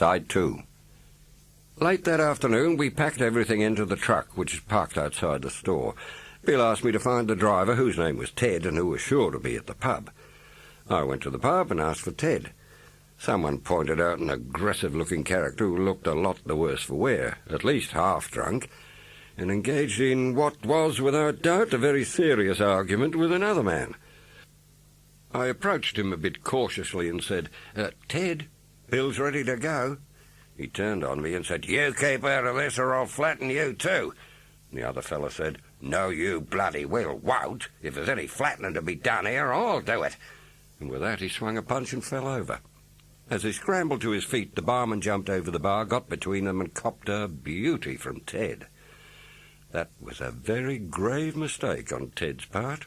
Side 2. Late that afternoon, we packed everything into the truck, which is parked outside the store. Bill asked me to find the driver, whose name was Ted, and who was sure to be at the pub. I went to the pub and asked for Ted. Someone pointed out an aggressive-looking character who looked a lot the worse for wear, at least half drunk, and engaged in what was, without doubt, a very serious argument with another man. I approached him a bit cautiously and said, "Ted, Bill's ready to go." He turned on me and said, "You keep out of this or I'll flatten you too." The other fellow said, "No, you bloody well won't. If there's any flattening to be done here, I'll do it." And with that he swung a punch and fell over. As he scrambled to his feet, the barman jumped over the bar, got between them, and copped a beauty from Ted. That was a very grave mistake on Ted's part.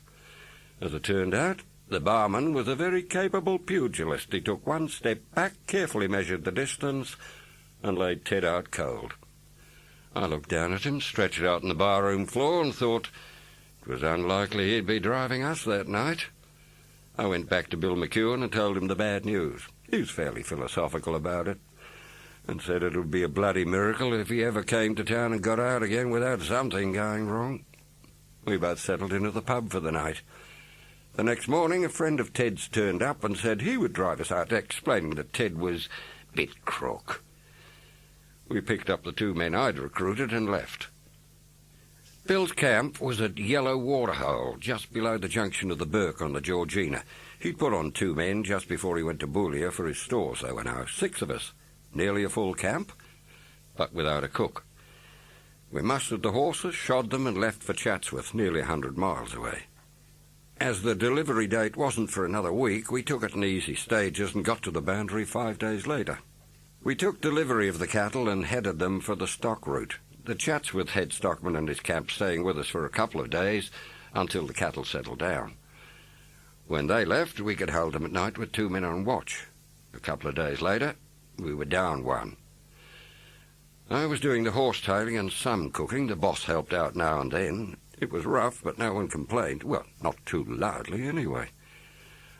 As it turned out, the barman was a very capable pugilist. He took one step back, carefully measured the distance, and laid Ted out cold. I looked down at him, stretched out on the barroom floor, and thought it was unlikely he'd be driving us that night. I went back to Bill McEwen and told him the bad news. He was fairly philosophical about it, and said it would be a bloody miracle if he ever came to town and got out again without something going wrong. We both settled into the pub for the night. The next morning, a friend of Ted's turned up and said he would drive us out, explaining that Ted was a bit crook. We picked up the 2 men I'd recruited and left. Bill's camp was at Yellow Waterhole, just below the junction of the Burke on the Georgina. He'd put on 2 men just before he went to Boulia for his store, so were now 6 of us. Nearly a full camp, but without a cook. We mustered the horses, shod them, and left for Chatsworth, nearly 100 miles away. As the delivery date wasn't for another week, we took it in easy stages and got to the boundary 5 days later. We took delivery of the cattle and headed them for the stock route. The Chatsworth head stockman and his camp staying with us for a couple of days until the cattle settled down. When they left, we could hold them at night with 2 men on watch. A couple of days later, we were down 1. I was doing the horse-tailing and some cooking. The boss helped out now and then. It was rough, but no one complained. Well, not too loudly, anyway.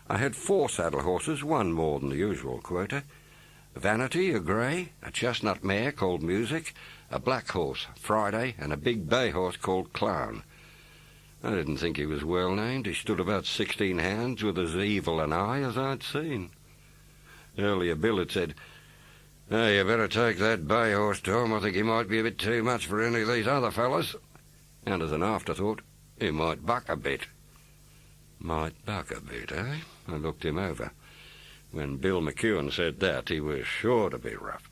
I had 4 saddle horses, 1 more than the usual quota. Vanity, a grey, a chestnut mare called Music, a black horse, Friday, and a big bay horse called Clown. I didn't think he was well named. He stood about 16 hands with as evil an eye as I'd seen. Earlier Bill had said, "Hey, you better take that bay horse, Tom. I think he might be a bit too much for any of these other fellas." And as an afterthought, he might buck a bit. Might buck a bit, eh? I looked him over. When Bill McEwen said that, he was sure to be rough.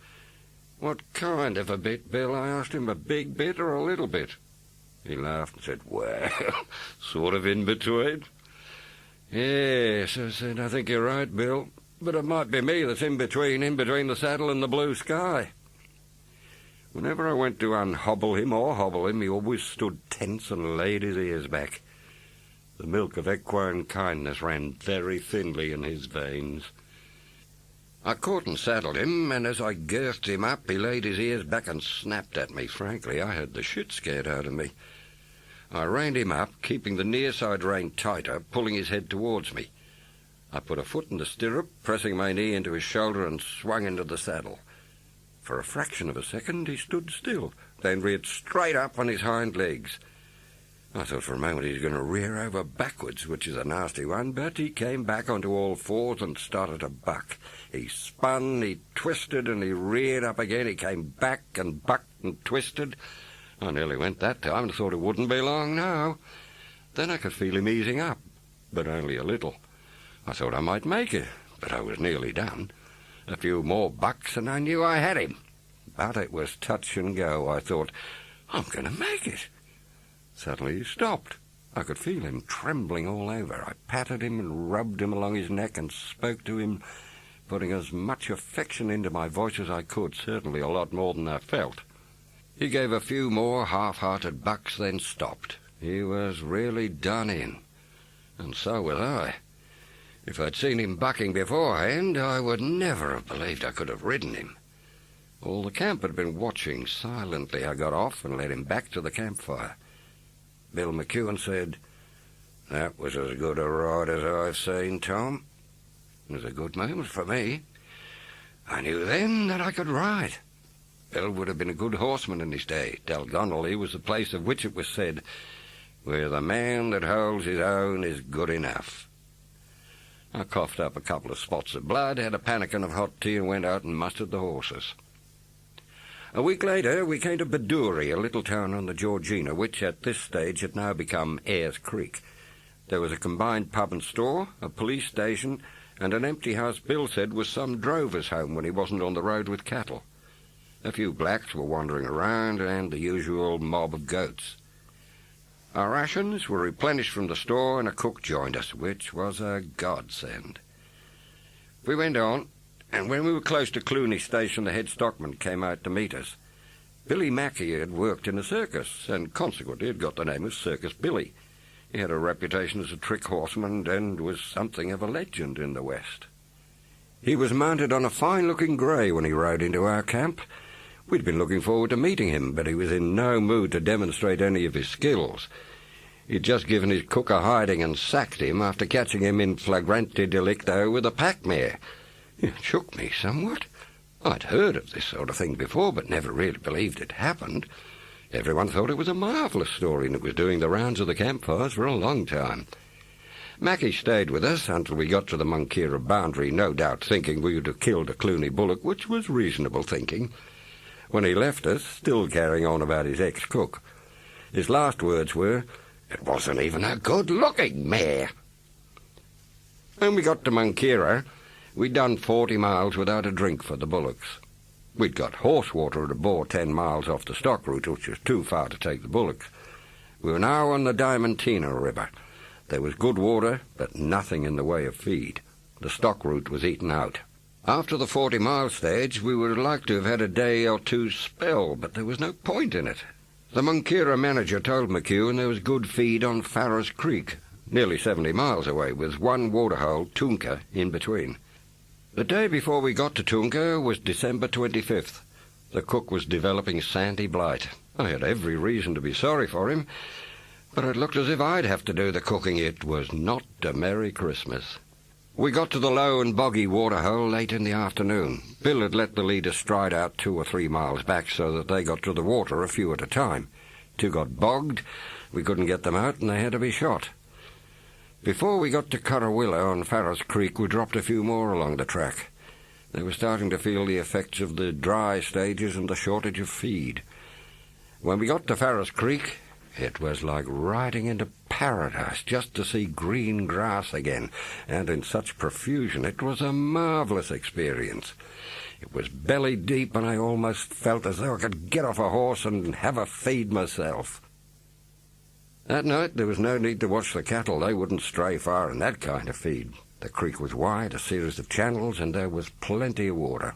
"What kind of a bit, Bill?" I asked him. "A big bit or a little bit?" He laughed and said, "Well, sort of in between." "Yes," I said, "I think you're right, Bill. But it might be me that's in between the saddle and the blue sky." Whenever I went to unhobble him or hobble him, he always stood tense and laid his ears back. The milk of equine kindness ran very thinly in his veins. I caught and saddled him, and as I girthed him up, he laid his ears back and snapped at me. Frankly, I had the shit scared out of me. I reined him up, keeping the near side rein tighter, pulling his head towards me. I put a foot in the stirrup, pressing my knee into his shoulder, and swung into the saddle. For a fraction of a second he stood still, then reared straight up on his hind legs. I thought for a moment he was going to rear over backwards, which is a nasty one, but he came back onto all 4s and started to buck. He spun, he twisted, and he reared up again. He came back and bucked and twisted. I nearly went that time and thought it wouldn't be long now. Then I could feel him easing up, but only a little. I thought I might make it, but I was nearly done. A few more bucks and I knew I had him. But it was touch and go. I thought, I'm going to make it. Suddenly he stopped. I could feel him trembling all over. I patted him and rubbed him along his neck and spoke to him, putting as much affection into my voice as I could, certainly a lot more than I felt. He gave a few more half-hearted bucks, then stopped. He was really done in, and so was I. If I'd seen him bucking beforehand, I would never have believed I could have ridden him. All the camp had been watching. Silently I got off and led him back to the campfire. Bill McEwen said, "That was as good a ride as I've seen, Tom." It was a good moment for me. I knew then that I could ride. Bill would have been a good horseman in his day. Dalgonnelly was the place of which it was said, "Where the man that holds his own is good enough." I coughed up a couple of spots of blood, had a pannikin of hot tea, and went out and mustered the horses. A week later, we came to Bedourie, a little town on the Georgina, which at this stage had now become Ayers Creek. There was a combined pub and store, a police station, and an empty house Bill said was some drover's home when he wasn't on the road with cattle. A few blacks were wandering around, and the usual mob of goats. Our rations were replenished from the store, and a cook joined us, which was a godsend. We went on, and when we were close to Cluny Station, the head stockman came out to meet us. Billy Mackey had worked in a circus, and consequently had got the name of Circus Billy. He had a reputation as a trick horseman, and was something of a legend in the West. He was mounted on a fine-looking grey when he rode into our camp. We'd been looking forward to meeting him, but he was in no mood to demonstrate any of his skills. He'd just given his cook a hiding and sacked him after catching him in flagrante delicto with a pack mare. It shook me somewhat. I'd heard of this sort of thing before, but never really believed it happened. Everyone thought it was a marvellous story, and it was doing the rounds of the campfires for a long time. Mackie stayed with us until we got to the Munkeera boundary, no doubt thinking we would have killed a Cluny bullock, which was reasonable thinking. When he left us, still carrying on about his ex-cook, his last words were, "It wasn't even a good-looking mare." When we got to Munkeera, we'd done 40 miles without a drink for the bullocks. We'd got horse water at a bore 10 miles off the stock route, which was too far to take the bullocks. We were now on the Diamantina River. There was good water, but nothing in the way of feed. The stock route was eaten out. After the 40-mile stage, we would have liked to have had a day or two's spell, but there was no point in it. The Munkeera manager told McEwen there was good feed on Farrers Creek, nearly 70 miles away, with one waterhole, Toonka, in between. The day before we got to Toonka was December 25th. The cook was developing sandy blight. I had every reason to be sorry for him, but it looked as if I'd have to do the cooking. It was not a Merry Christmas. We got to the low and boggy waterhole late in the afternoon. Bill had let the leaders stride out 2 or 3 miles back so that they got to the water a few at a time. 2 got bogged, we couldn't get them out, and they had to be shot. Before we got to Currawilla on Farrers Creek, we dropped a few more along the track. They were starting to feel the effects of the dry stages and the shortage of feed. When we got to Farrers Creek, it was like riding into paradise just to see green grass again, and in such profusion. It was a marvellous experience. It was belly deep, and I almost felt as though I could get off a horse and have a feed myself. That night there was no need to watch the cattle. They wouldn't stray far in that kind of feed. The creek was wide, a series of channels, and there was plenty of water.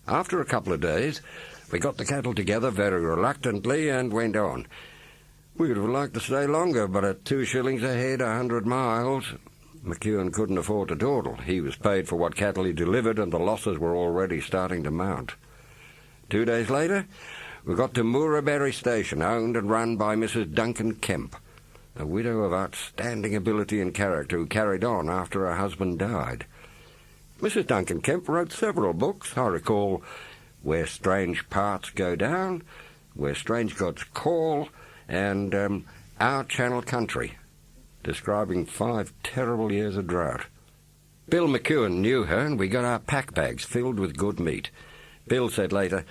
After a couple of days, we got the cattle together very reluctantly and went on. We would have liked to stay longer, but at 2 shillings a head, 100 miles, McEwen couldn't afford to dawdle. He was paid for what cattle he delivered, and the losses were already starting to mount. 2 days later, we got to Mooraberry Station, owned and run by Mrs. Duncan Kemp, a widow of outstanding ability and character who carried on after her husband died. Mrs. Duncan Kemp wrote several books. I recall Where Strange Parts Go Down, Where Strange Gods Call, and Our Channel Country, describing 5 terrible years of drought. Bill McEwen knew her, and we got our pack bags filled with good meat. Bill said later,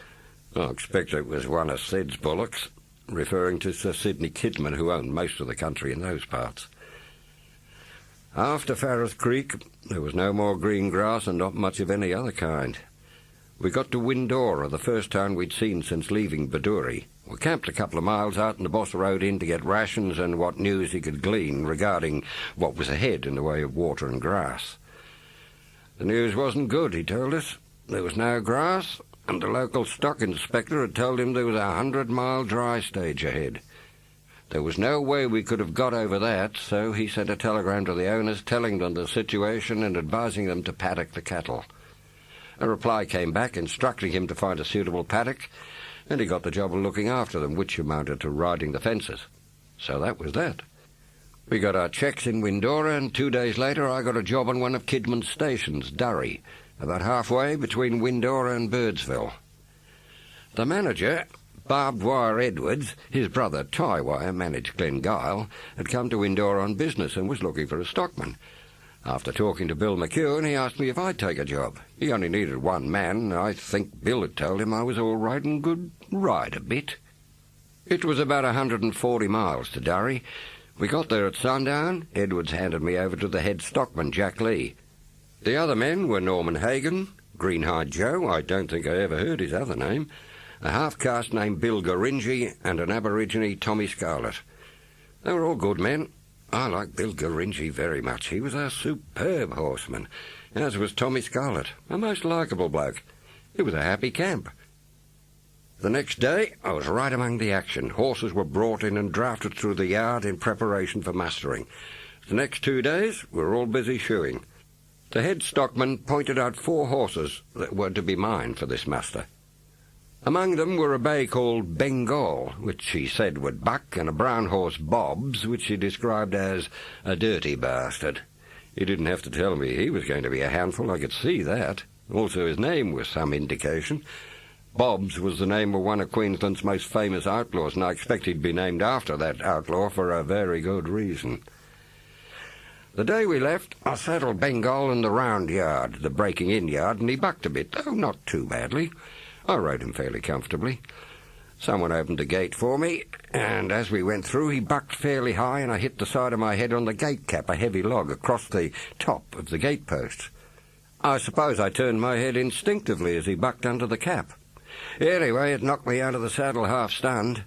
"I expect it was one of Sid's bullocks," referring to Sir Sidney Kidman, who owned most of the country in those parts. After Farrers Creek, there was no more green grass and not much of any other kind. We got to Windora, the first town we'd seen since leaving Bedourie. We camped a couple of miles out, and the boss rode in to get rations and what news he could glean regarding what was ahead in the way of water and grass. The news wasn't good, he told us. There was no grass, and the local stock inspector had told him there was a 100-mile dry stage ahead. There was no way we could have got over that, so he sent a telegram to the owners telling them the situation and advising them to paddock the cattle. A reply came back instructing him to find a suitable paddock, and he got the job of looking after them, which amounted to riding the fences. So that was that. We got our checks in Windora, and 2 days later I got a job on one of Kidman's stations, Durry, about halfway between Windor and Birdsville. The manager, Barbed Wire Edwards, his brother Tie Wire managed Glengyle, had come to Windor on business and was looking for a stockman. After talking to Bill McEwen, he asked me if I'd take a job. He only needed one man, and I think Bill had told him I was all right and could ride a bit. It was about 140 miles to Durry. We got there at sundown. Edwards handed me over to the head stockman, Jack Lee. The other men were Norman Hagan, Greenhide Joe, I don't think I ever heard his other name, a half-caste named Bill Goringi, and an Aborigine, Tommy Scarlett. They were all good men. I liked Bill Goringi very much. He was a superb horseman, as was Tommy Scarlett, a most likeable bloke. It was a happy camp. The next day, I was right among the action. Horses were brought in and drafted through the yard in preparation for mustering. The next 2 days, we were all busy shoeing. The head stockman pointed out 4 horses that were to be mine for this muster. Among them were a bay called Bengal, which he said would buck, and a brown horse, Bobs, which he described as a dirty bastard. He didn't have to tell me he was going to be a handful, I could see that. Also his name was some indication. Bobs was the name of one of Queensland's most famous outlaws, and I expect he'd be named after that outlaw for a very good reason. The day we left, I saddled Bengal in the round yard, the breaking-in yard, and he bucked a bit, though not too badly. I rode him fairly comfortably. Someone opened the gate for me, and as we went through, he bucked fairly high, and I hit the side of my head on the gate cap, a heavy log, across the top of the gate post. I suppose I turned my head instinctively as he bucked under the cap. Anyway, it knocked me out of the saddle half-stunned.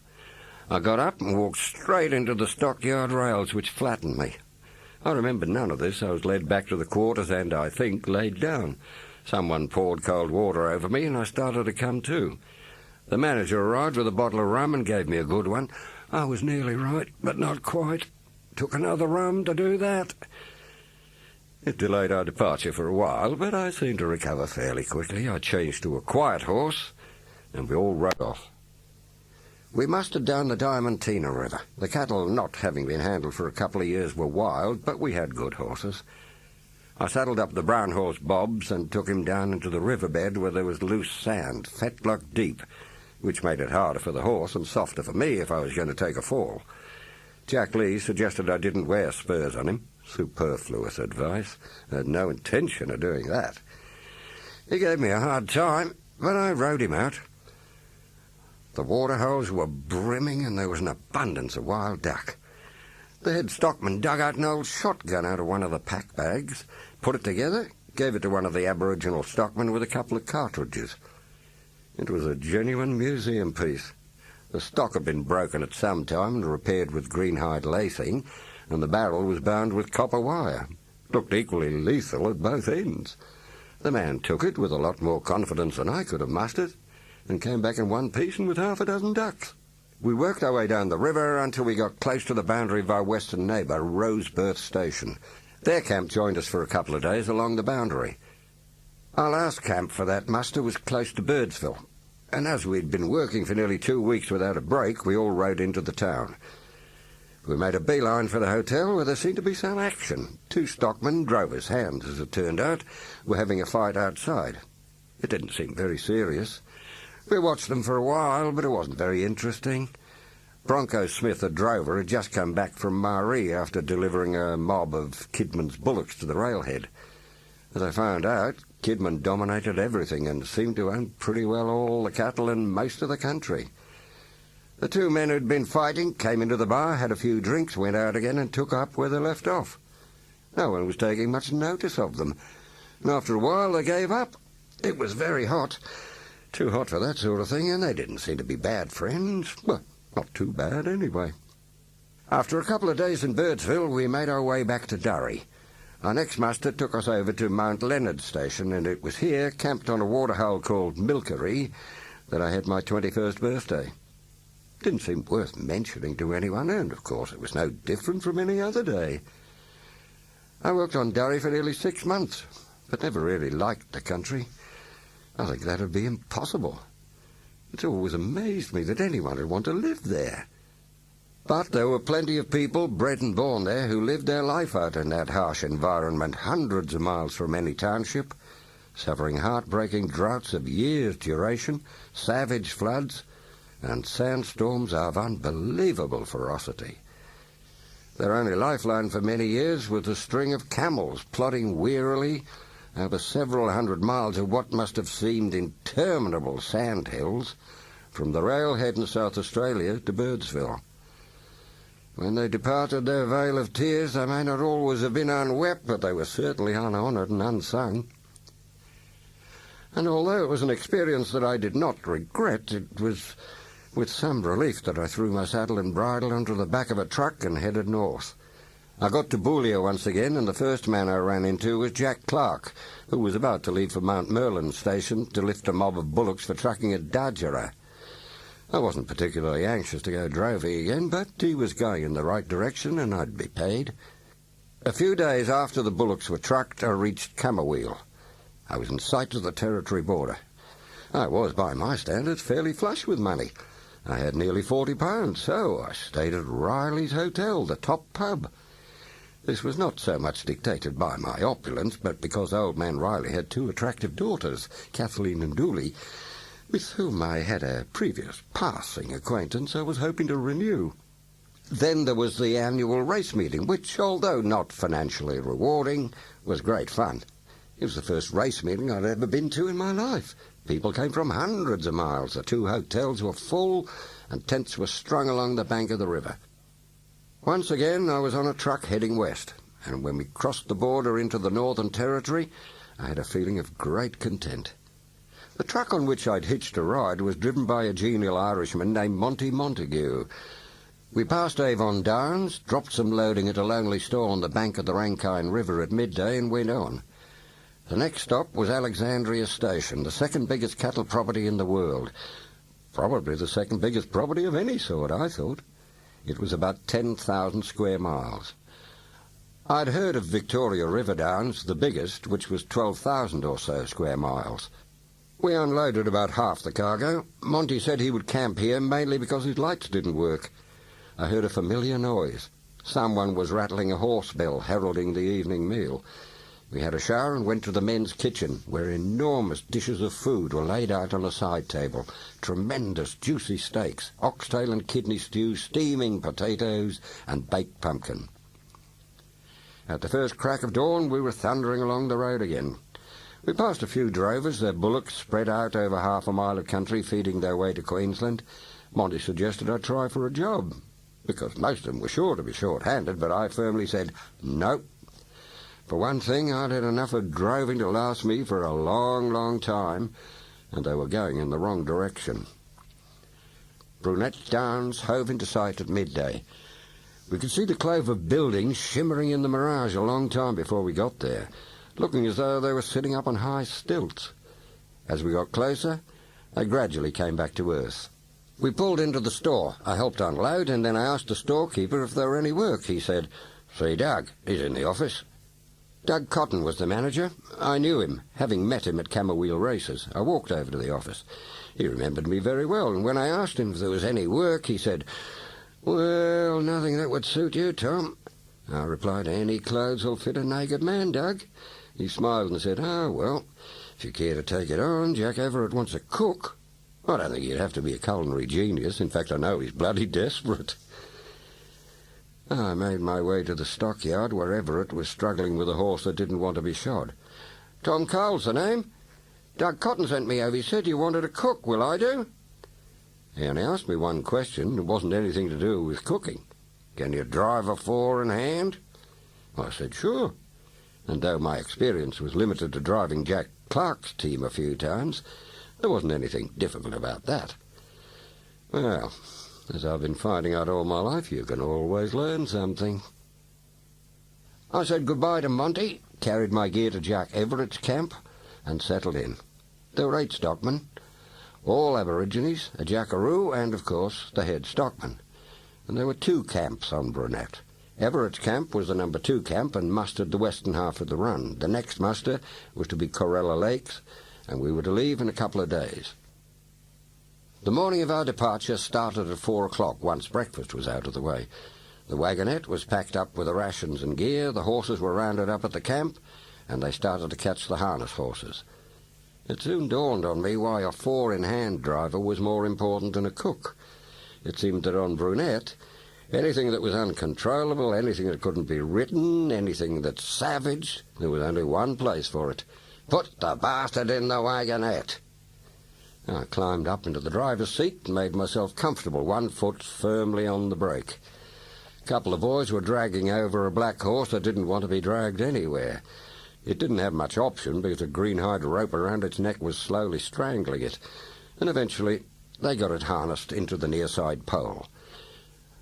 I got up and walked straight into the stockyard rails, which flattened me. I remember none of this. I was led back to the quarters and, I think, laid down. Someone poured cold water over me, and I started to come to. The manager arrived with a bottle of rum and gave me a good one. I was nearly right, but not quite. Took another rum to do that. It delayed our departure for a while, but I seemed to recover fairly quickly. I changed to a quiet horse, and we all rode off. We mustered down the Diamantina River. The cattle, not having been handled for a couple of years, were wild, but we had good horses. I saddled up the brown horse Bobs and took him down into the riverbed where there was loose sand, fetlock deep, which made it harder for the horse and softer for me if I was going to take a fall. Jack Lee suggested I didn't wear spurs on him. Superfluous advice. I had no intention of doing that. He gave me a hard time, but I rode him out. The waterholes were brimming, and there was an abundance of wild duck. The head stockman dug out an old shotgun out of one of the pack bags, put it together, gave it to one of the Aboriginal stockmen with a couple of cartridges. It was a genuine museum piece. The stock had been broken at some time and repaired with greenhide lacing, and the barrel was bound with copper wire. It looked equally lethal at both ends. The man took it with a lot more confidence than I could have mustered, and came back in one piece and with half a dozen ducks. We worked our way down the river until we got close to the boundary of our western neighbour, Roseburth Station. Their camp joined us for a couple of days along the boundary. Our last camp for that muster was close to Birdsville, and as we'd been working for nearly 2 weeks without a break, we all rode into the town. We made a beeline for the hotel, where there seemed to be some action. 2 stockmen, drovers' hands as it turned out, were having a fight outside. It didn't seem very serious. We watched them for a while, but it wasn't very interesting. Bronco Smith, a drover, had just come back from Maree after delivering a mob of Kidman's bullocks to the railhead. As I found out, Kidman dominated everything and seemed to own pretty well all the cattle in most of the country. The 2 men who'd been fighting came into the bar, had a few drinks, went out again and took up where they left off. No one was taking much notice of them, and after a while they gave up. It was very hot. Too hot for that sort of thing, and they didn't seem to be bad friends. Well, not too bad, anyway. After a couple of days in Birdsville, we made our way back to Durry. Our next muster took us over to Mount Leonard Station, and it was here, camped on a waterhole called Milkery, that I had my 21st birthday. Didn't seem worth mentioning to anyone, and of course it was no different from any other day. I worked on Durry for nearly 6 months, but never really liked the country. I think that would be impossible. It's always amazed me that anyone would want to live there. But there were plenty of people bred and born there who lived their life out in that harsh environment, hundreds of miles from any township, suffering heartbreaking droughts of years' duration, savage floods, and sandstorms of unbelievable ferocity. Their only lifeline for many years was a string of camels plodding wearily over several hundred miles of what must have seemed interminable sandhills from the railhead in South Australia to Birdsville. When they departed their vale of tears, they may not always have been unwept, but they were certainly unhonoured and unsung. And although it was an experience that I did not regret, it was with some relief that I threw my saddle and bridle onto the back of a truck and headed north. I got to Boulia once again, and the first man I ran into was Jack Clark, who was about to leave for Mount Merlin station to lift a mob of bullocks for trucking at Dardjara. I wasn't particularly anxious to go drovey again, but he was going in the right direction and I'd be paid. A few days after the bullocks were trucked, I reached Camberwell. I was in sight of the territory border. I was, by my standards, fairly flush with money. I had nearly £40, so I stayed at Riley's Hotel, the top pub. This was not so much dictated by my opulence, but because old man Riley had two attractive daughters, Kathleen and Dooley, with whom I had a previous passing acquaintance I was hoping to renew. Then there was the annual race meeting, which, although not financially rewarding, was great fun. It was the first race meeting I'd ever been to in my life. People came from hundreds of miles. The two hotels were full, and tents were strung along the bank of the river. Once again, I was on a truck heading west, and when we crossed the border into the Northern Territory, I had a feeling of great content. The truck on which I'd hitched a ride was driven by a genial Irishman named Monty Montague. We passed Avon Downs, dropped some loading at a lonely store on the bank of the Rankine River at midday, and went on. The next stop was Alexandria Station, the second biggest cattle property in the world. Probably the second biggest property of any sort, I thought. It was about 10,000 square miles. I'd heard of Victoria River Downs, the biggest, which was 12,000 or so square miles. We unloaded about half the cargo. Monty said he would camp here mainly because his lights didn't work. I heard a familiar noise. Someone was rattling a horse bell, heralding the evening meal. We had a shower and went to the men's kitchen, where enormous dishes of food were laid out on a side table. Tremendous juicy steaks, oxtail and kidney stew, steaming potatoes, and baked pumpkin. At the first crack of dawn, we were thundering along the road again. We passed a few drovers, their bullocks spread out over half a mile of country, feeding their way to Queensland. Monty suggested I try for a job, because most of them were sure to be short-handed, but I firmly said, no. For one thing, I'd had enough of droving to last me for a long, long time, and they were going in the wrong direction. Brunette Downs hove into sight at midday. We could see the clove of buildings shimmering in the mirage a long time before we got there, looking as though they were sitting up on high stilts. As we got closer, they gradually came back to earth. We pulled into the store. I helped unload, and then I asked the storekeeper if there were any work. He said, "See Doug, he's in the office." Doug Cotton was the manager. I knew him, having met him at Camberwell races. I walked over to the office. He remembered me very well, and when I asked him if there was any work, he said, "Well, nothing that would suit you, Tom." I replied, "Any clothes will fit a naked man, Doug." He smiled and said, "Oh, well, if you care to take it on, Jack Everett wants a cook. I don't think you'd have to be a culinary genius. In fact, I know he's bloody desperate." I made my way to the stockyard, where Everett was struggling with a horse that didn't want to be shod. "Tom Cole's the name. Doug Cotton sent me over. He said you wanted a cook. Will I do?" He only asked me one question. It wasn't anything to do with cooking. "Can you drive a four-in-hand?" I said, "Sure." And though my experience was limited to driving Jack Clark's team a few times, there wasn't anything difficult about that. Well, as I've been finding out all my life, you can always learn something. I said goodbye to Monty, carried my gear to Jack Everett's camp, and settled in. There were 8 stockmen, all Aborigines, a jackaroo, and, of course, the head stockman. And there were 2 camps on Brunette. Everett's camp was the number 2 camp and mustered the western half of the run. The next muster was to be Corella Lakes, and we were to leave in a couple of days. The morning of our departure started at 4 o'clock, once breakfast was out of the way. The wagonette was packed up with the rations and gear, the horses were rounded up at the camp, and they started to catch the harness horses. It soon dawned on me why a four-in-hand driver was more important than a cook. It seemed that on Brunette, anything that was uncontrollable, anything that couldn't be written, anything that's savage, there was only one place for it. Put the bastard in the wagonette. I climbed up into the driver's seat and made myself comfortable, one foot firmly on the brake. A couple of boys were dragging over a black horse that didn't want to be dragged anywhere. It didn't have much option because a green-hide rope around its neck was slowly strangling it, and eventually they got it harnessed into the near-side pole.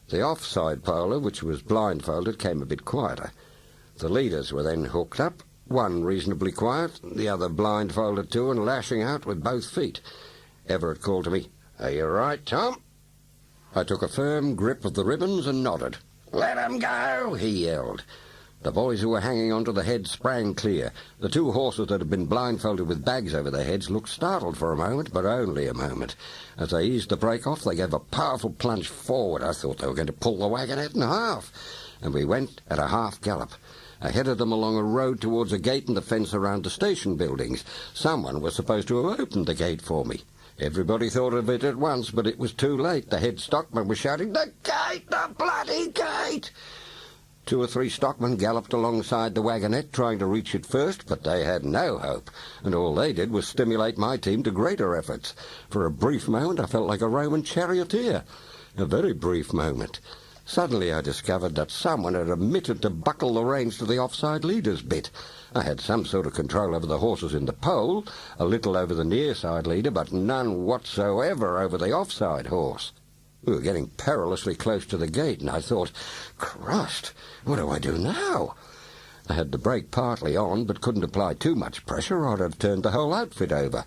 The off-side poler, which was blindfolded, came a bit quieter. The leaders were then hooked up, one reasonably quiet, the other blindfolded too and lashing out with both feet. Everett called to me, "Are you right, Tom?" I took a firm grip of the ribbons and nodded. "Let 'em go," he yelled. The boys who were hanging onto the head sprang clear. The two horses that had been blindfolded with bags over their heads looked startled for a moment, but only a moment. As they eased the brake off, they gave a powerful plunge forward. I thought they were going to pull the wagonette in half, and we went at a half gallop. I headed them along a road towards a gate and the fence around the station buildings. Someone was supposed to have opened the gate for me. Everybody thought of it at once, but it was too late. The head stockman was shouting, "The gate! The bloody gate!" 2 or 3 stockmen galloped alongside the wagonette, trying to reach it first, but they had no hope, and all they did was stimulate my team to greater efforts. For a brief moment I felt like a Roman charioteer. A very brief moment. Suddenly I discovered that someone had omitted to buckle the reins to the offside leader's bit. I had some sort of control over the horses in the pole, a little over the near-side leader, but none whatsoever over the offside horse. We were getting perilously close to the gate, and I thought, "Christ, what do I do now?" I had the brake partly on, but couldn't apply too much pressure, or I'd have turned the whole outfit over.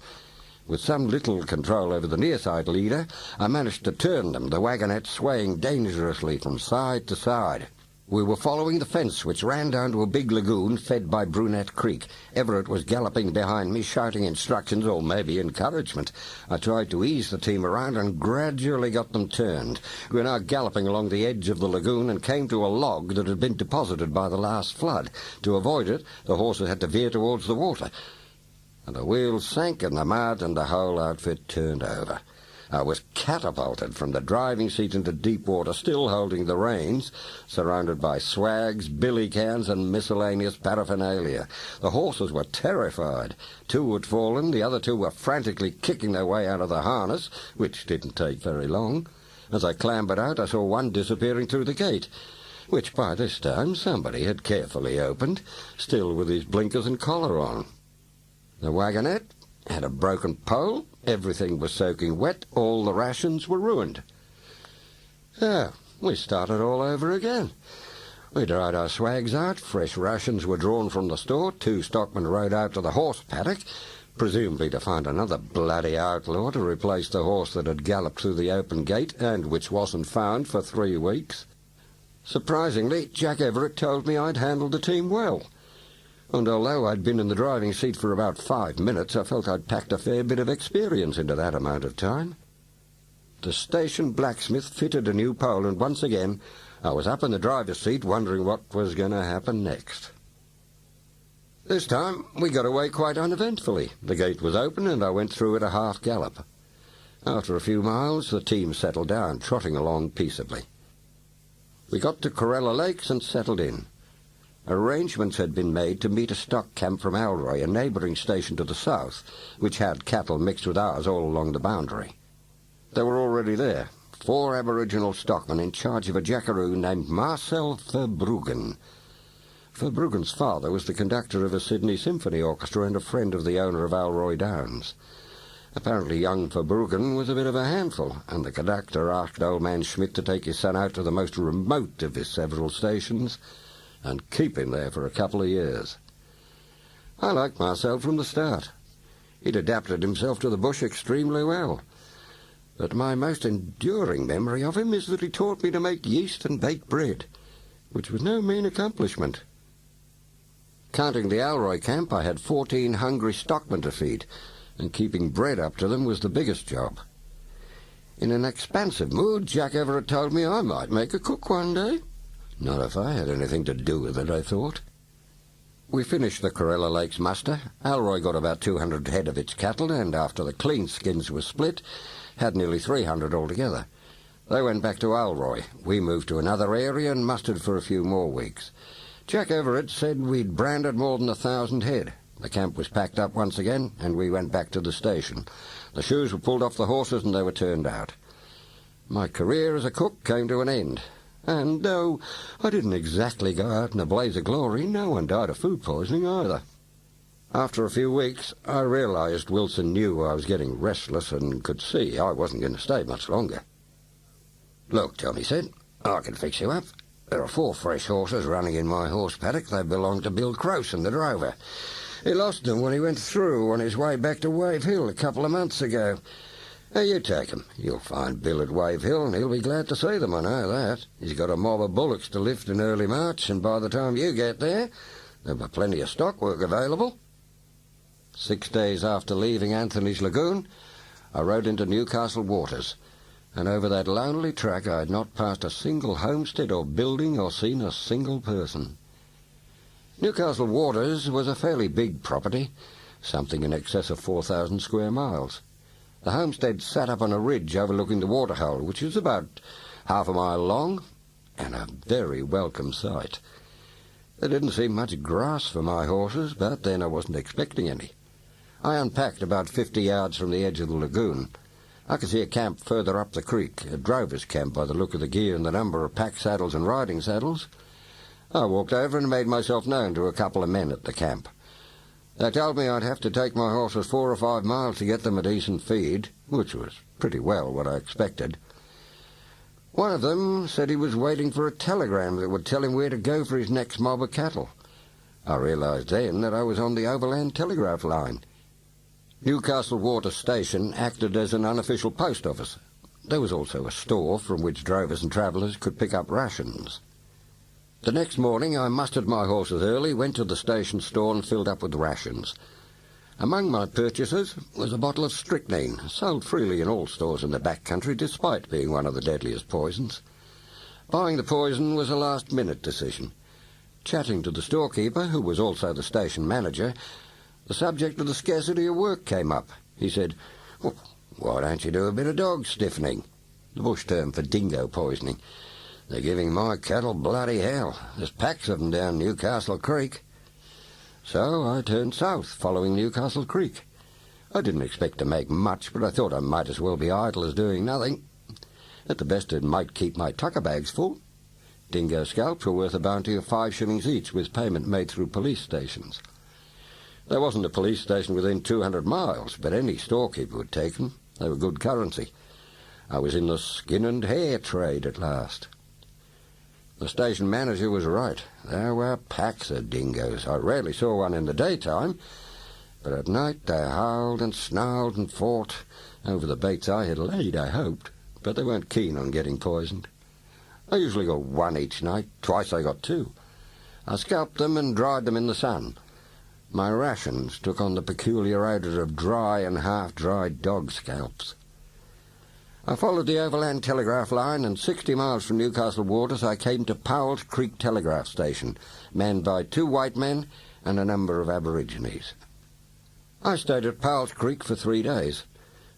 With some little control over the near-side leader, I managed to turn them, the wagonette swaying dangerously from side to side. We were following the fence, which ran down to a big lagoon fed by Brunette Creek. Everett was galloping behind me, shouting instructions, or maybe encouragement. I tried to ease the team around and gradually got them turned. We were now galloping along the edge of the lagoon and came to a log that had been deposited by the last flood. To avoid it, the horses had to veer towards the water. And the wheels sank in the mud and the whole outfit turned over. I was catapulted from the driving seat into deep water, still holding the reins, surrounded by swags, billy cans, and miscellaneous paraphernalia. The horses were terrified. 2 had fallen, the other 2 were frantically kicking their way out of the harness, which didn't take very long. As I clambered out, I saw one disappearing through the gate, which by this time somebody had carefully opened, still with his blinkers and collar on. The wagonette had a broken pole, everything was soaking wet, all the rations were ruined. So, we started all over again. We dried our swags out, fresh rations were drawn from the store, 2 stockmen rode out to the horse paddock, presumably to find another bloody outlaw to replace the horse that had galloped through the open gate, and which wasn't found for 3 weeks. Surprisingly, Jack Everett told me I'd handled the team well. And although I'd been in the driving seat for about 5 minutes, I felt I'd packed a fair bit of experience into that amount of time. The station blacksmith fitted a new pole, and once again I was up in the driver's seat wondering what was going to happen next. This time we got away quite uneventfully. The gate was open and I went through at a half gallop. After a few miles the team settled down, trotting along peaceably. We got to Corella Lakes and settled in. Arrangements had been made to meet a stock camp from Alroy, a neighbouring station to the south, which had cattle mixed with ours all along the boundary. They were already there, 4 Aboriginal stockmen in charge of a jackaroo named Marcel Verbruggen. Verbruggen's father was the conductor of a Sydney Symphony Orchestra and a friend of the owner of Alroy Downs. Apparently young Verbruggen was a bit of a handful, and the conductor asked old man Schmidt to take his son out to the most remote of his several stations and keep him there for a couple of years. I liked Marcel from the start. He'd adapted himself to the bush extremely well. But my most enduring memory of him is that he taught me to make yeast and bake bread, which was no mean accomplishment. Counting the Alroy camp, I had 14 hungry stockmen to feed, and keeping bread up to them was the biggest job. In an expansive mood, Jack Everett told me I might make a cook one day. Not if I had anything to do with it, I thought. We finished the Corella Lakes muster. Alroy got about 200 head of its cattle, and after the clean skins were split, had nearly 300 altogether. They went back to Alroy. We moved to another area and mustered for a few more weeks. Jack Everett said we'd branded more than 1,000 head. The camp was packed up once again, and we went back to the station. The shoes were pulled off the horses and they were turned out. My career as a cook came to an end. And though I didn't exactly go out in a blaze of glory, no one died of food poisoning either. After a few weeks, I realised Wilson knew I was getting restless and could see I wasn't going to stay much longer. "Look," Tommy said, "I can fix you up. There are 4 fresh horses running in my horse paddock. They belong to Bill Crowson, the drover. He lost them when he went through on his way back to Wave Hill a couple of months ago. Now, you take 'em. You'll find Bill at Wave Hill, and he'll be glad to see them, I know that. He's got a mob of bullocks to lift in early March, and by the time you get there, there'll be plenty of stock work available." 6 days after leaving Anthony's Lagoon, I rode into Newcastle waters, and over that lonely track I had not passed a single homestead or building or seen a single person. Newcastle waters was a fairly big property, something in excess of 4,000 square miles. The homestead sat up on a ridge overlooking the waterhole, which is about half a mile long, and a very welcome sight. There didn't seem much grass for my horses, but then I wasn't expecting any. I unpacked about 50 yards from the edge of the lagoon. I could see a camp further up the creek, a drover's camp by the look of the gear and the number of pack saddles and riding saddles. I walked over and made myself known to a couple of men at the camp. They told me I'd have to take my horses 4 or 5 miles to get them a decent feed, which was pretty well what I expected. One of them said he was waiting for a telegram that would tell him where to go for his next mob of cattle. I realised then that I was on the overland telegraph line. Newcastle Water Station acted as an unofficial post office. There was also a store from which drovers and travellers could pick up rations. The next morning I mustered my horses early, went to the station store and filled up with rations. Among my purchases was a bottle of strychnine, sold freely in all stores in the back country, despite being one of the deadliest poisons. Buying the poison was a last-minute decision. Chatting to the storekeeper, who was also the station manager, the subject of the scarcity of work came up. He said, "Well, why don't you do a bit of dog stiffening?" The bush term for dingo poisoning. "They're giving my cattle bloody hell. There's packs of them down Newcastle Creek." So I turned south, following Newcastle Creek. I didn't expect to make much, but I thought I might as well be idle as doing nothing. At the best, it might keep my tucker bags full. Dingo scalps were worth a bounty of 5 shillings each, with payment made through police stations. There wasn't a police station within 200 miles, but any storekeeper would take them. They were good currency. I was in the skin and hair trade at last. The station manager was right. There were packs of dingoes. I rarely saw one in the daytime, but at night they howled and snarled and fought over the baits I had laid, I hoped, but they weren't keen on getting poisoned. I usually got 1 each night. Twice I got 2. I scalped them and dried them in the sun. My rations took on the peculiar odour of dry and half-dried dog scalps. I followed the overland telegraph line, and 60 miles from Newcastle waters I came to Powell's Creek Telegraph Station, manned by 2 white men and a number of Aborigines. I stayed at Powell's Creek for 3 days.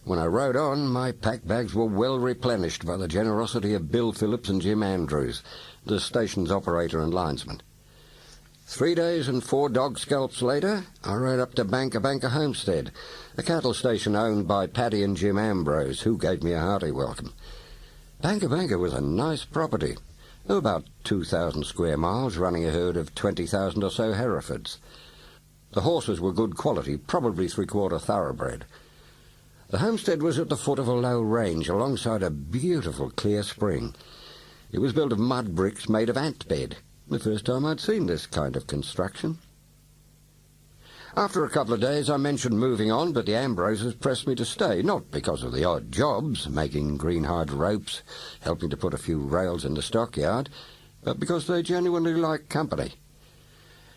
When I rode on, my pack bags were well replenished by the generosity of Bill Phillips and Jim Andrews, the station's operator and linesman. 3 days and 4 dog scalps later, I rode up to Banker Homestead, a cattle station owned by Paddy and Jim Ambrose, who gave me a hearty welcome. Banker was a nice property. There were about 2,000 square miles, running a herd of 20,000 or so Herefords. The horses were good quality, probably 3/4 thoroughbred. The homestead was at the foot of a low range, alongside a beautiful clear spring. It was built of mud bricks made of ant bed. The first time I'd seen this kind of construction. After a couple of days I mentioned moving on, but the Ambroses pressed me to stay, not because of the odd jobs, making greenhide ropes, helping to put a few rails in the stockyard, but because they genuinely liked company.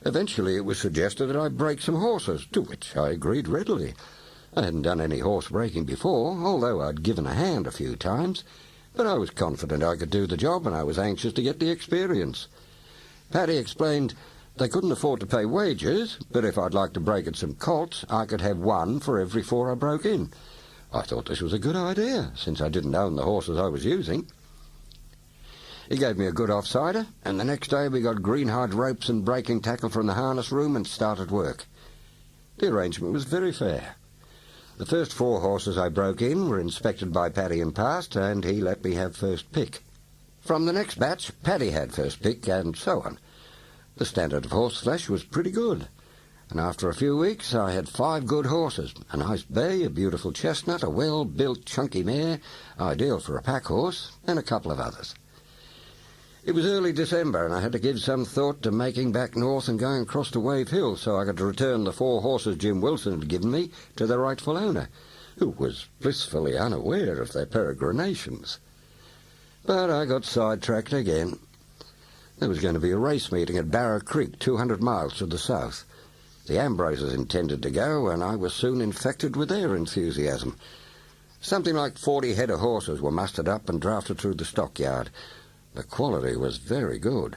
Eventually it was suggested that I break some horses, to which I agreed readily. I hadn't done any horse breaking before, although I'd given a hand a few times, but I was confident I could do the job, and I was anxious to get the experience. Paddy explained They couldn't afford to pay wages, but if I'd like to break in some colts, I could have one for every 4 I broke in. I thought this was a good idea, since I didn't own the horses I was using. He gave me a good offsider, and the next day we got greenhide ropes and breaking tackle from the harness room and started work. The arrangement was very fair. The first 4 horses I broke in were inspected by Paddy and passed, and he let me have first pick. From the next batch, Paddy had first pick, and so on. The standard of horseflesh was pretty good, and after a few weeks I had 5 good horses, a nice bay, a beautiful chestnut, a well-built chunky mare, ideal for a pack horse, and a couple of others. It was early December, and I had to give some thought to making back north and going across to Wave Hill so I could return the 4 horses Jim Wilson had given me to their rightful owner, who was blissfully unaware of their peregrinations. But I got sidetracked again. There was going to be a race meeting at Barrow Creek, 200 miles to the south. The Ambroses intended to go, and I was soon infected with their enthusiasm. Something like 40 head of horses were mustered up and drafted through the stockyard. The quality was very good.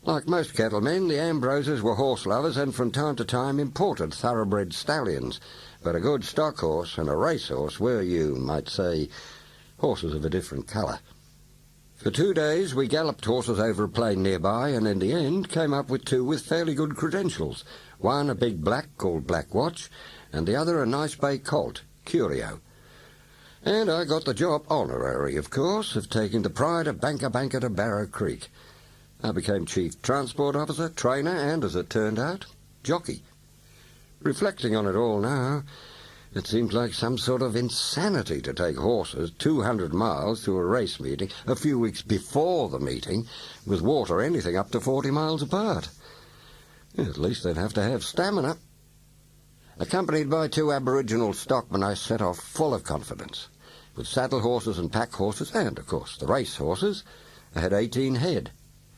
Like most cattlemen, the Ambroses were horse lovers and from time to time imported thoroughbred stallions, but a good stock horse and a racehorse were, you might say, horses of a different colour. For 2 days we galloped horses over a plain nearby, and in the end came up with 2 with fairly good credentials, one a big black called Black Watch, and the other a nice bay colt, Curio. And I got the job, honorary of course, of taking the pride of Banker to Barrow Creek. I became Chief Transport Officer, trainer, and, as it turned out, jockey. Reflecting on it all now, it seems like some sort of insanity to take horses 200 miles to a race meeting a few weeks before the meeting, with water anything up to 40 miles apart. At least they'd have to have stamina. Accompanied by 2 Aboriginal stockmen, I set off full of confidence. With saddle horses and pack horses, and, of course, the race horses, I had 18 head.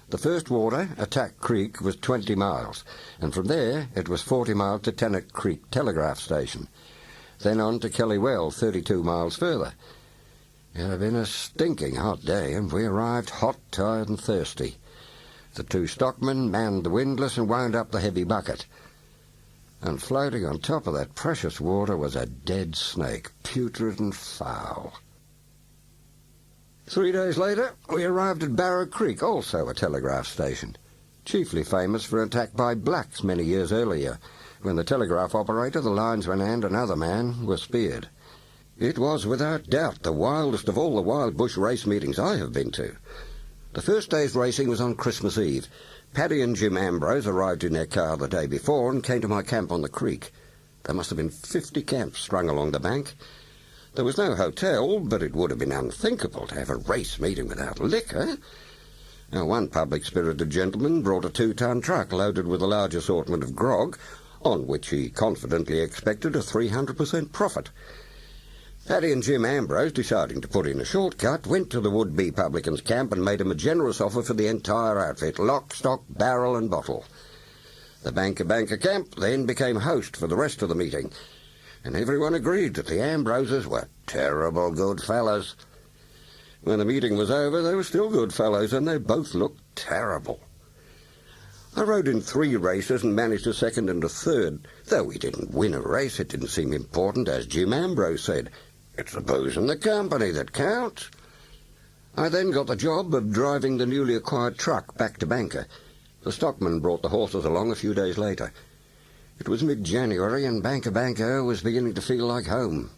The first water, Attack Creek, was 20 miles, and from there it was 40 miles to Tennant Creek Telegraph Station. Then on to Kelly Well, 32 miles further. It had been a stinking hot day, and we arrived hot, tired, and thirsty. The 2 stockmen manned the windlass and wound up the heavy bucket. And floating on top of that precious water was a dead snake, putrid and foul. 3 days later, we arrived at Barrow Creek, also a telegraph station, chiefly famous for an attack by blacks many years earlier, when the telegraph operator, the linesman, and another man were speared. It was without doubt the wildest of all the wild bush race meetings I have been to. The first day's racing was on Christmas Eve. Paddy and Jim Ambrose arrived in their car the day before and came to my camp on the creek. There must have been 50 camps strung along the bank. There was no hotel, but it would have been unthinkable to have a race meeting without liquor. Now, one public-spirited gentleman brought a 2-ton truck loaded with a large assortment of grog, on which he confidently expected a 300% profit. Paddy and Jim Ambrose, deciding to put in a shortcut, went to the would-be publican's camp and made him a generous offer for the entire outfit, lock, stock, barrel and bottle. The Banker camp then became host for the rest of the meeting, and everyone agreed that the Ambroses were terrible good fellows. When the meeting was over, they were still good fellows, and they both looked terrible. I rode in 3 races and managed a second and a third. Though we didn't win a race, it didn't seem important, as Jim Ambrose said. It's the booze and the company that counts. I then got the job of driving the newly acquired truck back to Banker. The stockman brought the horses along a few days later. It was mid-January, and Banker was beginning to feel like home.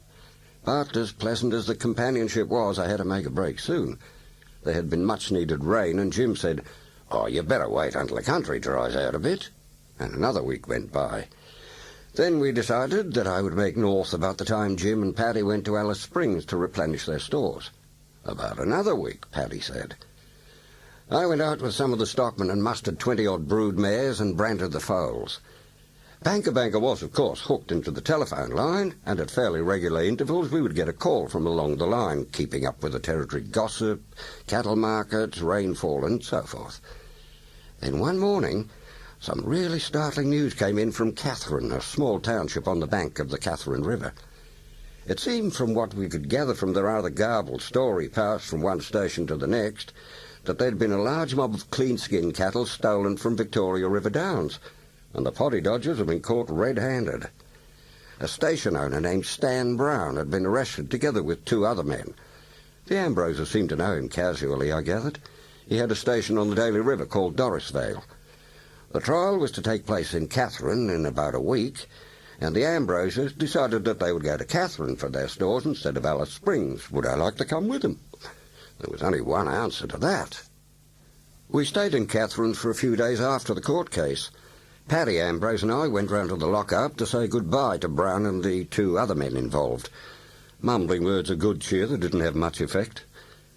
But as pleasant as the companionship was, I had to make a break soon. There had been much-needed rain, and Jim said, "Oh, you better wait until the country dries out a bit." And another week went by. Then we decided that I would make north about the time Jim and Paddy went to Alice Springs to replenish their stores. "About another week," Paddy said. I went out with some of the stockmen and mustered 20-odd brood mares and branded the foals. Banker was, of course, hooked into the telephone line, and at fairly regular intervals we would get a call from along the line, keeping up with the territory gossip, cattle markets, rainfall, and so forth. Then one morning, some really startling news came in from Catherine, a small township on the bank of the Catherine River. It seemed, from what we could gather from the rather garbled story passed from one station to the next, that there'd been a large mob of clean-skinned cattle stolen from Victoria River Downs, and the potty dodgers had been caught red-handed. A station owner named Stan Brown had been arrested together with 2 other men. The Ambroses seemed to know him casually, I gathered. He had a station on the Daly River called Dorisvale. The trial was to take place in Katherine in about a week, and the Ambroses decided that they would go to Katherine for their stores instead of Alice Springs. Would I like to come with them? There was only one answer to that. We stayed in Katherine for a few days after the court case. Paddy Ambrose and I went round to the lock-up to say goodbye to Brown and the 2 other men involved, mumbling words of good cheer that didn't have much effect.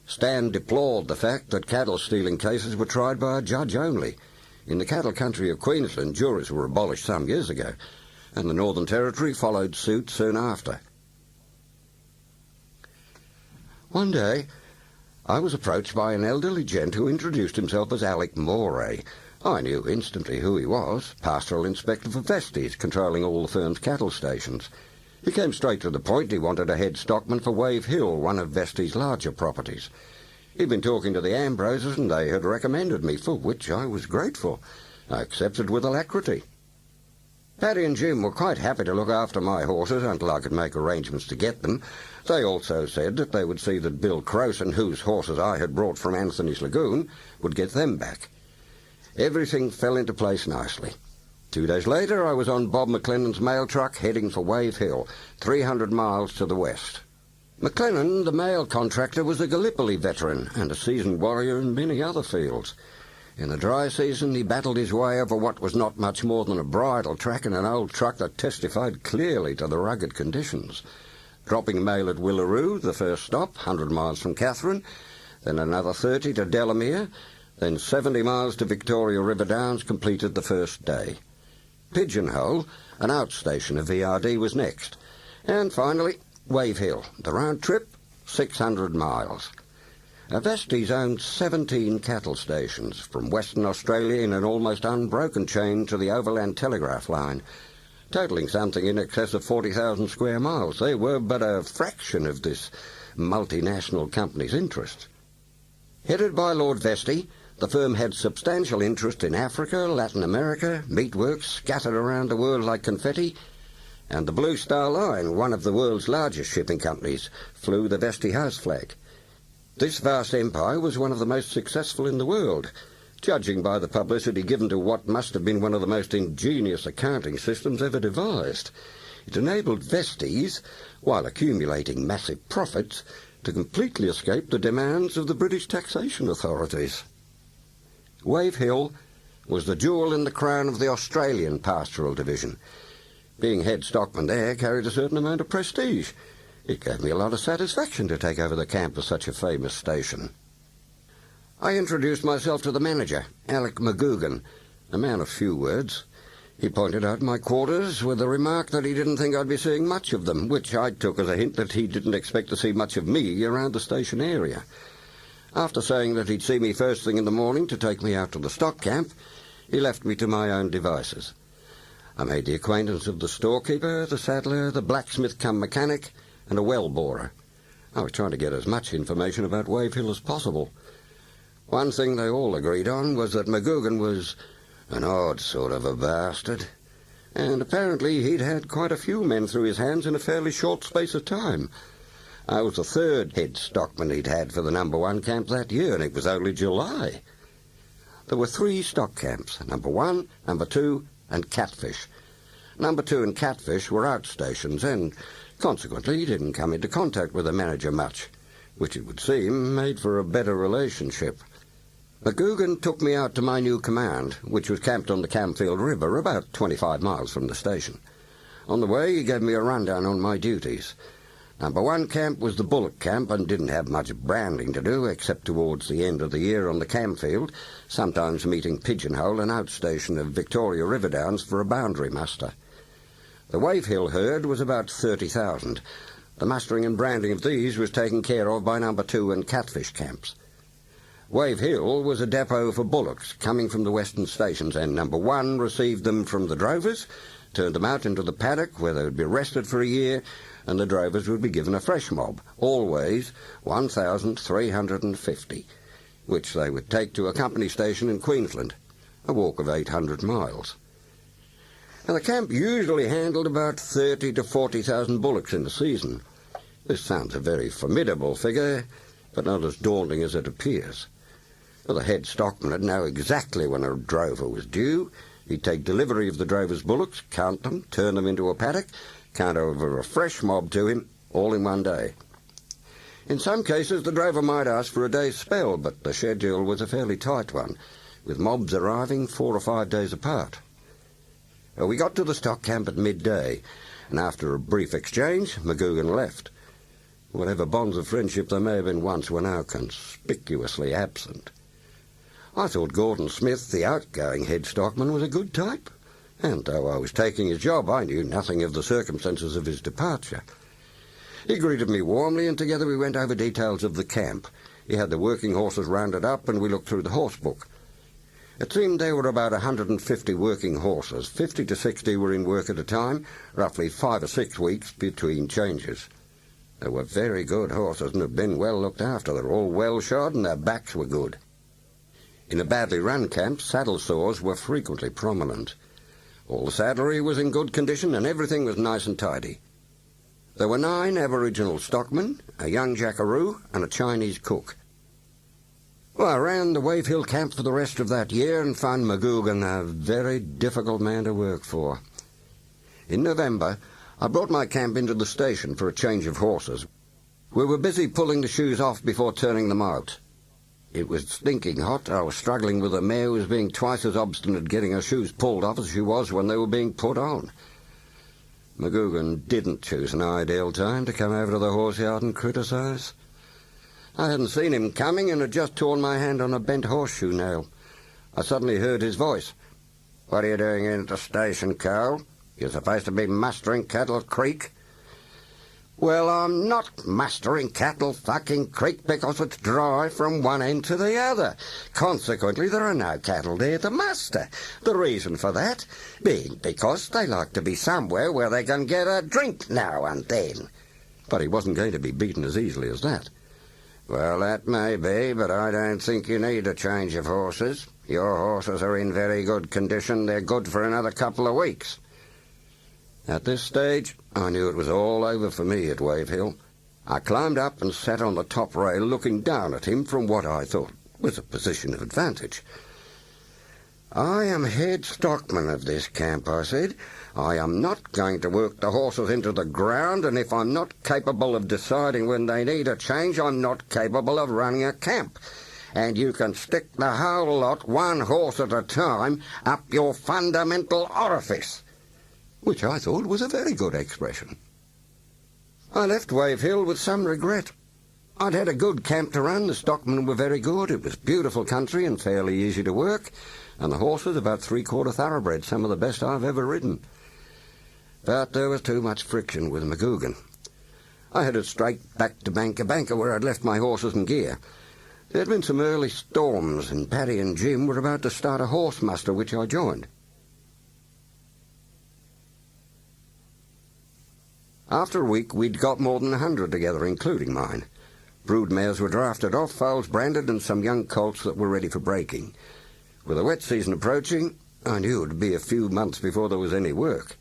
Stan deplored the fact that cattle-stealing cases were tried by a judge only. In the cattle country of Queensland, juries were abolished some years ago, and the Northern Territory followed suit soon after. One day, I was approached by an elderly gent who introduced himself as Alec Moray. I knew instantly who he was, pastoral inspector for Vesties, controlling all the firm's cattle stations. He came straight to the point. He wanted a head stockman for Wave Hill, one of Vesties' larger properties. He'd been talking to the Ambroses, and they had recommended me, for which I was grateful. I accepted with alacrity. Paddy and Jim were quite happy to look after my horses until I could make arrangements to get them. They also said that they would see that Bill Crowson, whose horses I had brought from Anthony's Lagoon, would get them back. Everything fell into place nicely. 2 days later, I was on Bob McLennan's mail truck heading for Wave Hill, 300 miles to the west. McLennan, the mail contractor, was a Gallipoli veteran and a seasoned warrior in many other fields. In the dry season, he battled his way over what was not much more than a bridle track in an old truck that testified clearly to the rugged conditions. Dropping mail at Willaroo, the first stop, 100 miles from Katherine, then another 30 to Delamere, then 70 miles to Victoria River Downs completed the first day. Pigeonhole, an outstation of VRD, was next. And finally, Wave Hill, the round trip, 600 miles. Vesties owned 17 cattle stations, from Western Australia in an almost unbroken chain to the Overland Telegraph Line, totalling something in excess of 40,000 square miles. They were but a fraction of this multinational company's interest. Headed by Lord Vesty, the firm had substantial interest in Africa, Latin America, meatworks scattered around the world like confetti, and the Blue Star Line, one of the world's largest shipping companies, flew the Vesty house flag. This vast empire was one of the most successful in the world, judging by the publicity given to what must have been one of the most ingenious accounting systems ever devised. It enabled Vesties, while accumulating massive profits, to completely escape the demands of the British taxation authorities. Wave Hill was the jewel in the crown of the Australian Pastoral Division. Being head stockman there carried a certain amount of prestige. It gave me a lot of satisfaction to take over the camp of such a famous station. I introduced myself to the manager, Alec McGugan, a man of few words. He pointed out my quarters with the remark that he didn't think I'd be seeing much of them, which I took as a hint that he didn't expect to see much of me around the station area. After saying that he'd see me first thing in the morning to take me out to the stock camp, he left me to my own devices. I made the acquaintance of the storekeeper, the saddler, the blacksmith-cum-mechanic, and a well-borer. I was trying to get as much information about Wave Hill as possible. One thing they all agreed on was that McGugan was an odd sort of a bastard, and apparently he'd had quite a few men through his hands in a fairly short space of time. I was the third head stockman he'd had for the number 1 camp that year, and it was only July. There were 3 stock camps, number 1, number 2, and Catfish. Number 2 and Catfish were outstations, and consequently he didn't come into contact with the manager much, which it would seem made for a better relationship. McGugan took me out to my new command, which was camped on the Camfield River, about 25 miles from the station. On the way, he gave me a rundown on my duties. Number 1 camp was the bullock camp and didn't have much branding to do, except towards the end of the year on the Camfield, sometimes meeting Pigeonhole, an outstation of Victoria River Downs, for a boundary muster. The Wave Hill herd was about 30,000. The mustering and branding of these was taken care of by number 2 and Catfish camps. Wave Hill was a depot for bullocks coming from the western stations, and number 1 received them from the drovers, turned them out into the paddock where they would be rested for a year, and the drovers would be given a fresh mob, always 1,350. which they would take to a company station in Queensland, a walk of 800 miles. Now, the camp usually handled about 30 to 40,000 bullocks in a season. This sounds a very formidable figure, but not as daunting as it appears. Well, the head stockman would know exactly when a drover was due. He'd take delivery of the drover's bullocks, count them, turn them into a paddock, count over a fresh mob to him, all in one day. In some cases, the drover might ask for a day's spell, but the schedule was a fairly tight one, with mobs arriving 4 or 5 days apart. We got to the stock camp at midday, and after a brief exchange, McGugan left. Whatever bonds of friendship there may have been once were now conspicuously absent. I thought Gordon Smith, the outgoing head stockman, was a good type, and though I was taking his job, I knew nothing of the circumstances of his departure. He greeted me warmly, and together we went over details of the camp. He had the working horses rounded up, and we looked through the horse book. It seemed there were about 150 working horses. 50 to 60 were in work at a time, roughly 5 or 6 weeks between changes. They were very good horses and had been well looked after. They were all well shod and their backs were good. In a badly run camp, saddle sores were frequently prominent. All the saddlery was in good condition and everything was nice and tidy. There were 9 aboriginal stockmen, a young jackaroo and a Chinese cook. Well, I ran the Wave Hill camp for the rest of that year and found McGugan a very difficult man to work for. In November, I brought my camp into the station for a change of horses. We were busy pulling the shoes off before turning them out. It was stinking hot. I was struggling with a mare who was being twice as obstinate getting her shoes pulled off as she was when they were being put on. McGugan didn't choose an ideal time to come over to the horse yard and criticise. I hadn't seen him coming and had just torn my hand on a bent horseshoe nail. I suddenly heard his voice. "What are you doing in at the station, Cole? You're supposed to be mustering cattle at Creek." "Well, I'm not mustering cattle fucking Creek because it's dry from one end to the other. Consequently, there are no cattle there to muster. The reason for that being because they like to be somewhere where they can get a drink now and then." But he wasn't going to be beaten as easily as that. "Well, that may be, but I don't think you need a change of horses. Your horses are in very good condition. They're good for another couple of weeks." At this stage, I knew it was all over for me at Wave Hill. I climbed up and sat on the top rail looking down at him from what I thought was a position of advantage. "I am head stockman of this camp," I said. "I am not going to work the horses into the ground, and if I'm not capable of deciding when they need a change, I'm not capable of running a camp. And you can stick the whole lot, one horse at a time, up your fundamental orifice." Which I thought was a very good expression. I left Wave Hill with some regret. I'd had a good camp to run, the stockmen were very good, it was beautiful country and fairly easy to work, and the horses about 3/4 thoroughbred, some of the best I've ever ridden. But there was too much friction with McGugan. I headed straight back to Banker where I'd left my horses and gear. There had been some early storms, and Paddy and Jim were about to start a horse muster, which I joined. After a week, we'd got more than 100 together, including mine. Brood mares were drafted off, foals branded, and some young colts that were ready for breaking. With the wet season approaching, I knew it would be a few months before there was any work.